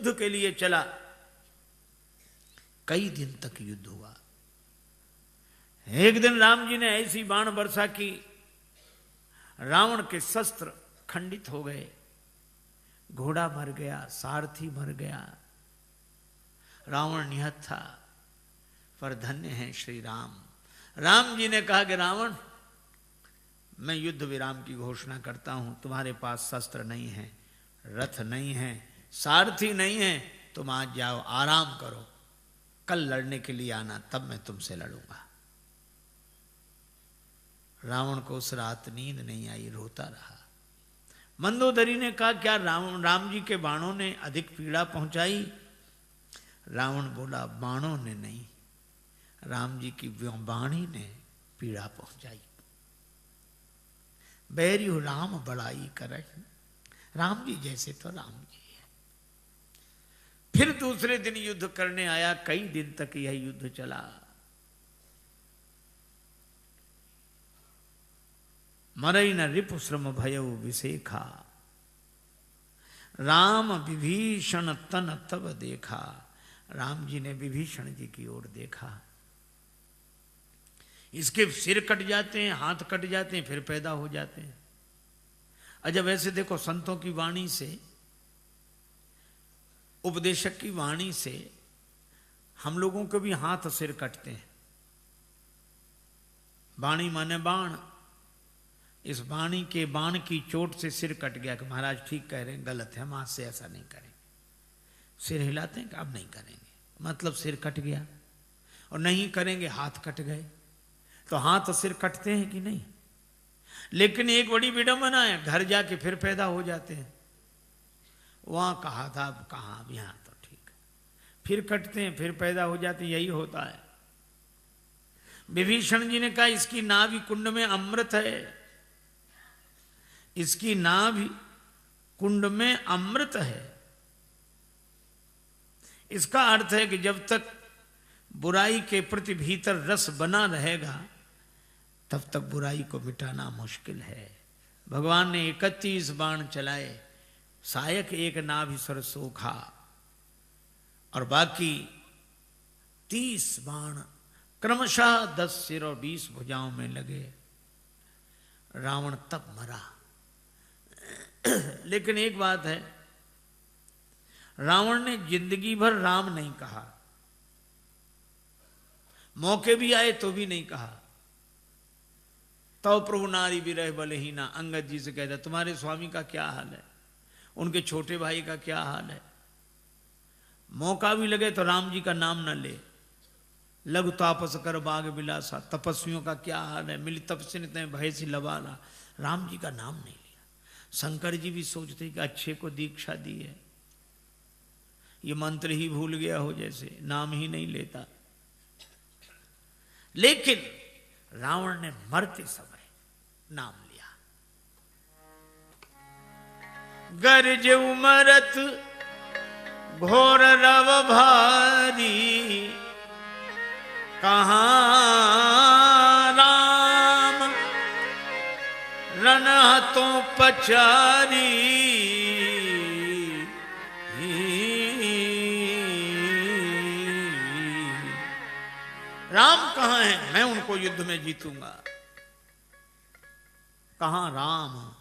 युद्ध के लिए चला। कई दिन तक युद्ध हुआ। एक दिन राम जी ने ऐसी बाण वर्षा की, रावण के शस्त्र खंडित हो गए, घोड़ा मर गया, सारथी मर गया, रावण निहत था। पर धन्य है श्री राम। राम जी ने कहा कि रावण, मैं युद्ध विराम की घोषणा करता हूं। तुम्हारे पास शस्त्र नहीं है, रथ नहीं है, सारथी नहीं है, तुम आज जाओ, आराम करो, कल लड़ने के लिए आना, तब मैं तुमसे लड़ूंगा। रावण को उस रात नींद नहीं आई, रोता रहा। मंदोदरी ने कहा, क्या राम जी के बाणों ने अधिक पीड़ा पहुंचाई? रावण बोला, बाणों ने नहीं, राम जी की वाणी ने पीड़ा पहुंचाई। बैरियो राम बड़ाई करे, राम जी जैसे तो राम जी है। फिर दूसरे दिन युद्ध करने आया। कई दिन तक यह युद्ध चला। मरई न रिपु श्रम भयो विशेखा, राम विभीषण तन तब देखा। राम जी ने विभीषण जी की ओर देखा। इसके सिर कट जाते हैं, हाथ कट जाते हैं, फिर पैदा हो जाते हैं। अच्छा, वैसे देखो, संतों की वाणी से, उपदेशक की वाणी से हम लोगों को भी हाथ सिर कटते हैं। वाणी माने बाण। इस वाणी के बाण की चोट से सिर कट गया कि महाराज ठीक कह रहे हैं, गलत है, हम आज से ऐसा नहीं करेंगे। सिर हिलाते हैं कि अब नहीं करेंगे, मतलब सिर कट गया। और नहीं करेंगे, हाथ कट गए। तो हाथ सिर कटते हैं कि नहीं? लेकिन एक बड़ी विडंबना है, घर जाके फिर पैदा हो जाते हैं। वहां कहा था, अब कहां, अब यहां तो ठीक है, फिर कटते हैं, फिर पैदा हो जाते हैं। यही होता है। विभीषण जी ने कहा, इसकी नाभि कुंड में अमृत है, इसकी नाभि कुंड में अमृत है। इसका अर्थ है कि जब तक बुराई के प्रति भीतर रस बना रहेगा, तब तक बुराई को मिटाना मुश्किल है। भगवान ने 31 बाण चलाए, सायक एक नाभिस्वर सोखा, और बाकी 30 बाण क्रमशः 10 सिर और 20 भुजाओं में लगे। रावण तब मरा। लेकिन एक बात है, रावण ने जिंदगी भर राम नहीं कहा, मौके भी आए तो भी नहीं कहा। तो प्रभु नारी विरह बलहीना, अंगद जी से कहता, तुम्हारे स्वामी का क्या हाल है, उनके छोटे भाई का क्या हाल है। मौका भी लगे तो राम जी का नाम न ले। लघु तापस कर बाग बिलासा, तपस्वियों का क्या हाल है, मिली तपस्विन भय सी लबाला, राम जी का नाम नहीं लिया। शंकर जी भी सोचते कि अच्छे को दीक्षा दी है, ये मंत्र ही भूल गया हो, जैसे नाम ही नहीं लेता। लेकिन रावण ने मरते समय नाम लिया। गर्ज उमरत घोर रव भारी, कहां राम रणहतों पचारी। राम कहां है, मैं उनको युद्ध में जीतूंगा। कहां राम?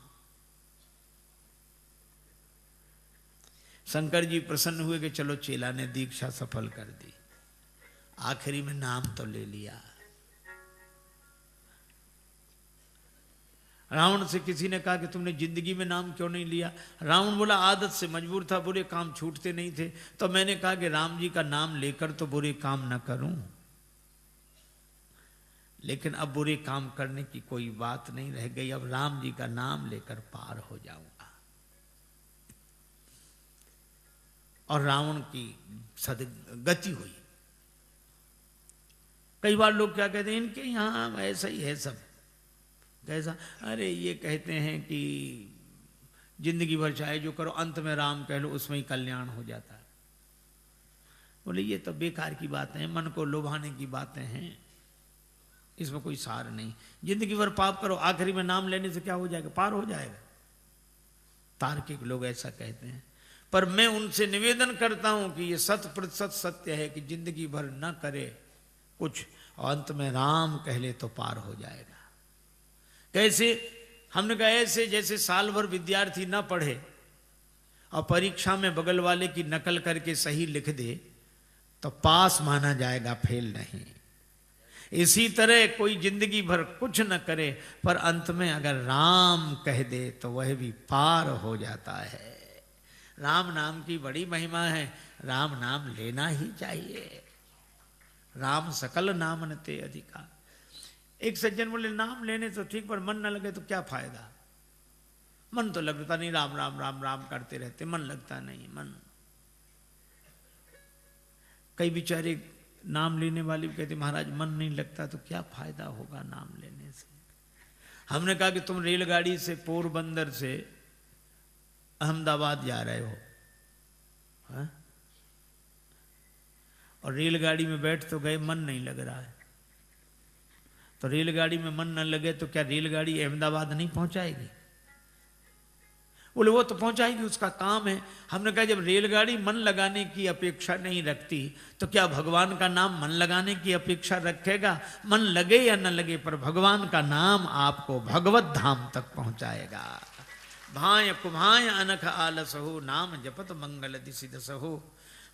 शंकर जी प्रसन्न हुए कि चलो चेला ने दीक्षा सफल कर दी, आखिरी में नाम तो ले लिया। रावण से किसी ने कहा कि तुमने जिंदगी में नाम क्यों नहीं लिया? रावण बोला, आदत से मजबूर था, बुरे काम छूटते नहीं थे, तो मैंने कहा कि राम जी का नाम लेकर तो बुरे काम न करूं, लेकिन अब बुरे काम करने की कोई बात नहीं रह गई, अब राम जी का नाम लेकर पार हो जाऊंगा। और रावण की सदगति हुई। कई बार लोग क्या कहते हैं, इनके यहां ऐसा ही है सब। कैसा? अरे ये कहते हैं कि जिंदगी भर चाहे जो करो, अंत में राम कह लो, उसमें ही कल्याण हो जाता है। बोले ये तो बेकार की बातें हैं, मन को लुभाने की बातें हैं, इसमें कोई सार नहीं। जिंदगी भर पाप करो, आखिरी में नाम लेने से क्या हो जाएगा? पार हो जाएगा। तार्किक लोग ऐसा कहते हैं। पर मैं उनसे निवेदन करता हूं कि ये 100% सत्य है कि जिंदगी भर न करे कुछ, अंत में राम कह ले तो पार हो जाएगा। कैसे? हमने कहा ऐसे जैसे साल भर विद्यार्थी न पढ़े और परीक्षा में बगल वाले की नकल करके सही लिख दे तो पास माना जाएगा, फेल नहीं। इसी तरह कोई जिंदगी भर कुछ न करे पर अंत में अगर राम कह दे तो वह भी पार हो जाता है। राम नाम की बड़ी महिमा है, राम नाम लेना ही चाहिए। राम सकल नाम नते अधिका। एक सज्जन बोले नाम लेने तो ठीक, पर मन न लगे तो क्या फायदा? मन तो लगता नहीं, राम राम राम राम करते रहते, मन लगता नहीं। मन कई बेचारे नाम लेने वाले भी कहते महाराज मन नहीं लगता तो क्या फायदा होगा नाम लेने से। हमने कहा कि तुम रेलगाड़ी से पोरबंदर से अहमदाबाद जा रहे हो, हा? और रेलगाड़ी में बैठ तो गए, मन नहीं लग रहा है, तो रेलगाड़ी में मन न लगे तो क्या रेलगाड़ी अहमदाबाद नहीं पहुंचाएगी? बोले वो तो पहुंचाएगी, उसका काम है। हमने कहा जब रेलगाड़ी मन लगाने की अपेक्षा नहीं रखती तो क्या भगवान का नाम मन लगाने की अपेक्षा रखेगा? मन लगे या न लगे पर भगवान का नाम आपको भगवत धाम तक पहुंचाएगा। भाय कुभाय अनख आलस हो, नाम जपत मंगल दिसिदस हो।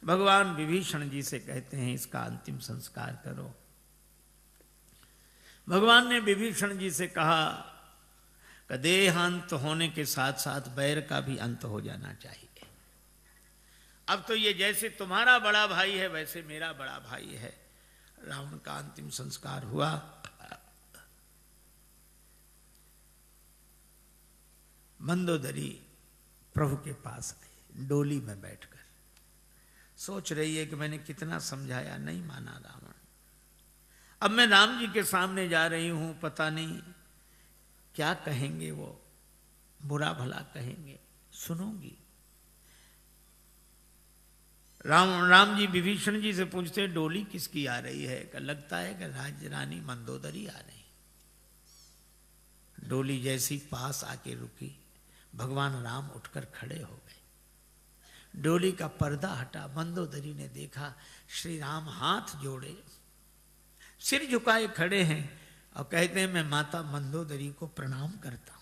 भगवान विभीषण जी से कहते हैं इसका अंतिम संस्कार करो। भगवान ने विभीषण जी से कहा कि देहांत होने के साथ साथ बैर का भी अंत हो जाना चाहिए। अब तो ये जैसे तुम्हारा बड़ा भाई है वैसे मेरा बड़ा भाई है। रावण का अंतिम संस्कार हुआ। मंदोदरी प्रभु के पास आई, डोली में बैठकर सोच रही है कि मैंने कितना समझाया, नहीं माना रावण। अब मैं राम जी के सामने जा रही हूं, पता नहीं क्या कहेंगे, वो बुरा भला कहेंगे, सुनूंगी। राम जी विभीषण जी से पूछते डोली किसकी आ रही है? कि लगता है कि राज रानी मंदोदरी आ रही। डोली जैसी पास आके रुकी, भगवान राम उठकर खड़े हो गए। डोली का पर्दा हटा, मंदोदरी ने देखा श्री राम हाथ जोड़े सिर झुकाए खड़े हैं और कहते हैं मैं माता मंदोदरी को प्रणाम करता हूं,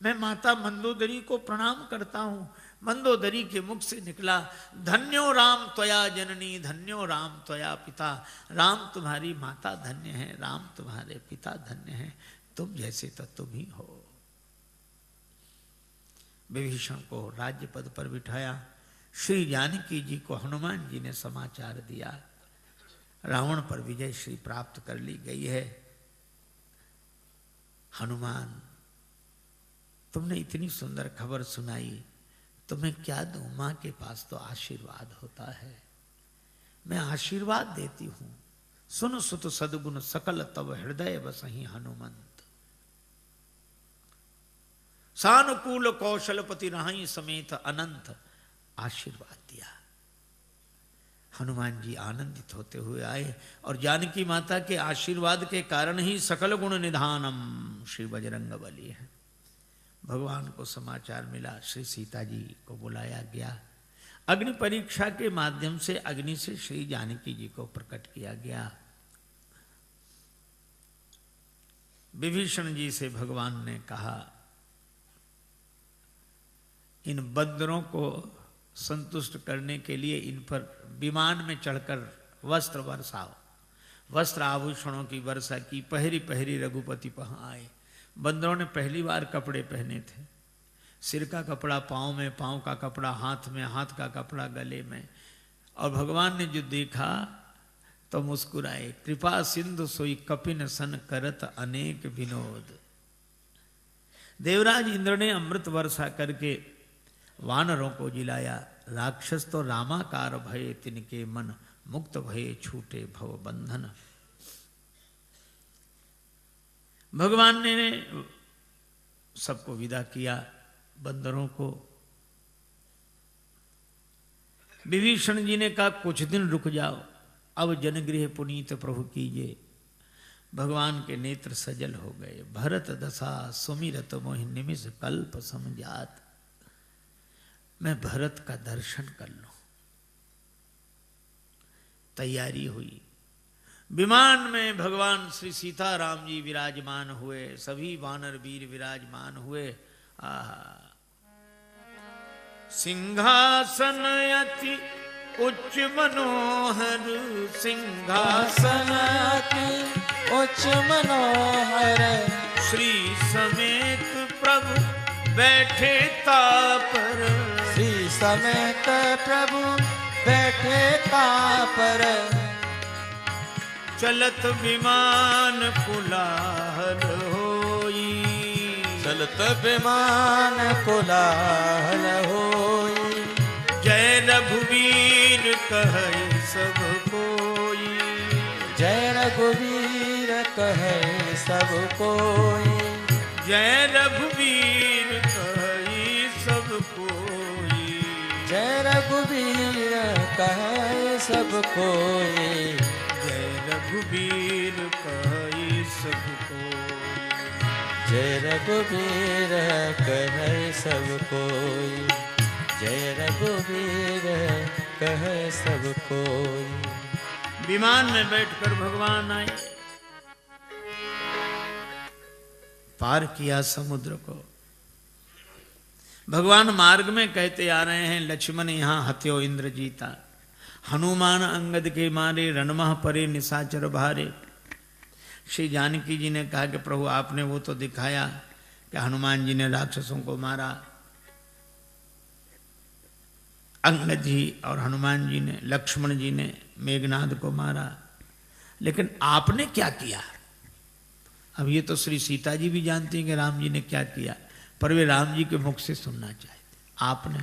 मैं माता मंदोदरी को प्रणाम करता हूं। मंदोदरी के मुख से निकला धन्यो राम त्वया जननी, धन्यो राम त्वया पिता। राम तुम्हारी माता धन्य है, राम तुम्हारे पिता धन्य है, तुम जैसे तो तुम ही हो। विभीषण को राज्य पद पर बिठाया। श्री जानकी जी को हनुमान जी ने समाचार दिया, रावण पर विजय श्री प्राप्त कर ली गई है। हनुमान तुमने इतनी सुंदर खबर सुनाई, तुम्हें क्या दूं? मां के पास तो आशीर्वाद होता है, मैं आशीर्वाद देती हूं। सुन सुत सद्गुण सकल तब हृदय बसहि हनुमंत। सानुकूल कौशलपति रहाई समेत अनंत, आशीर्वाद दिया। हनुमान जी आनंदित होते हुए आए और जानकी माता के आशीर्वाद के कारण ही सकल गुण निधानम श्री बजरंगबली है। भगवान को समाचार मिला, श्री सीता जी को बुलाया गया। अग्नि परीक्षा के माध्यम से अग्नि से श्री जानकी जी को प्रकट किया गया। विभीषण जी से भगवान ने कहा इन बंदरों को संतुष्ट करने के लिए इन पर विमान में चढ़कर वस्त्र बरसाओ। वस्त्र आभूषणों की वर्षा की। पहरी पहरी रघुपति वहां आए। बंदरों ने पहली बार कपड़े पहने थे, सिर का कपड़ा पांव में, पांव का कपड़ा हाथ में, हाथ का कपड़ा गले में। और भगवान ने जो देखा तो मुस्कुराए। कृपा सिंधु सोई कपिन सन करत अनेक विनोद। देवराज इंद्र ने अमृत वर्षा करके वानरों को जिलाया। राक्षस तो रामाकार भये, तिनके मन मुक्त भये, छूटे भव बंधन। भगवान ने सबको विदा किया, बंदरों को। विभीषण जी ने कहा कुछ दिन रुक जाओ, अब जनगृह पुनीत प्रभु कीजिए। भगवान के नेत्र सजल हो गए। भरत दशा सुमिरत मोहि निमिष कल्प समझात। मैं भरत का दर्शन कर लूं। तैयारी हुई। विमान में भगवान श्री सीताराम जी विराजमान हुए, सभी वानर वीर विराजमान हुए। सिंहासन अति उच्च मनोहर, सिंहासन अति उच्च मनोहर, श्री समेत प्रभु बैठे तापर, श्री समेत प्रभु बैठे तापर, चलत विमान कुलाहल होई, चलत विमान कुलाहल होई, जय रघुवीर कहे सब कोई, जय रघुवीर कहे सब कोई, जय रघुवीर कहे सब कोई, जय रघुवीर कहे सब कोई, जय रघुवीर कहे सब कोई, जय रघुवीर कहे सब कोई, जय रघुवीर कहे सब कोई। विमान में बैठकर भगवान आए, पार किया समुद्र को। भगवान मार्ग में कहते आ रहे हैं, लक्ष्मण यहाँ हत्यो इंद्रजीता, हनुमान अंगद के मारे, रणमह परे निशाचर भारे। श्री जानकी जी ने कहा कि प्रभु आपने वो तो दिखाया कि हनुमान जी ने राक्षसों को मारा, अंगद जी और हनुमान जी ने, लक्ष्मण जी ने मेघनाद को मारा, लेकिन आपने क्या किया? अब ये तो श्री सीता जी भी जानती हैं कि राम जी ने क्या किया, पर वे राम जी के मुख से सुनना चाहते। आपने,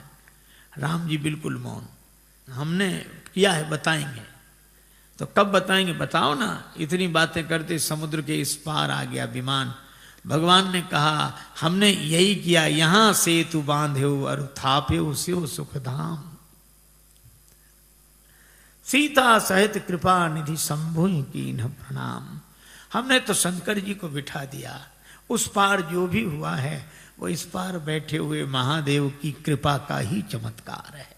राम जी बिल्कुल मौन, हमने किया है बताएंगे। तो कब बताएंगे? बताओ ना। इतनी बातें करते समुद्र के इस पार आ गया विमान। भगवान ने कहा हमने यही किया, यहां सेतु बांधे और थापे स्यो सुखधाम, सीता सहित कृपा निधि शंभु कीन्ह प्रणाम। हमने तो शंकर जी को बिठा दिया, उस पार जो भी हुआ है वो इस पार बैठे हुए महादेव की कृपा का ही चमत्कार है।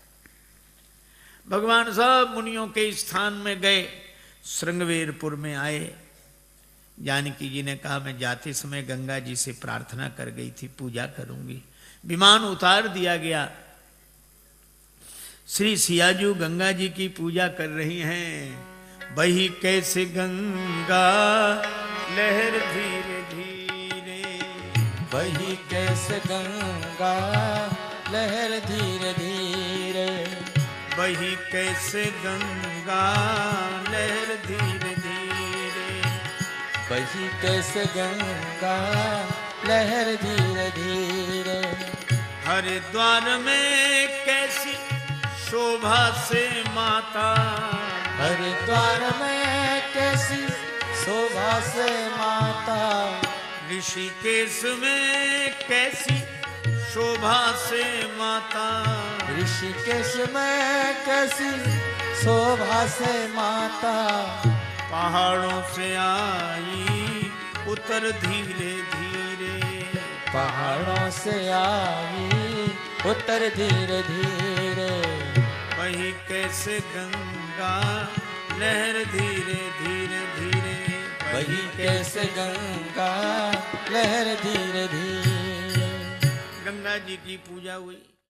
भगवान सब मुनियों के स्थान में गए, श्रृंगवेरपुर में आए। जानकी जी ने कहा मैं जाते समय गंगा जी से प्रार्थना कर गई थी, पूजा करूंगी। विमान उतार दिया गया। श्री सियाजू गंगा जी की पूजा कर रही हैं। बही कैसे गंगा लहर धीरे धीरे, बही कैसे गंगा लहर धीरे धीरे, बही कैसे गंगा लहर धीरे धीरे, बही कैसे गंगा लहर धीरे धीरे। हरिद्वार में कैसी शोभा से माता, हरिद्वार में कैसी शोभा से माता, ऋषिकेश में कैसी शोभा से माता, ऋषिकेश में कैसी शोभा से माता। पहाड़ों से आई उतर धीरे धीरे, पहाड़ों से आई उतर धीरे धीरे, वही कैसे गंगा लहर धीरे धीरे धीरे, वही कैसे गंगा लहर धीरे धीरे। गंगा जी की पूजा हुई।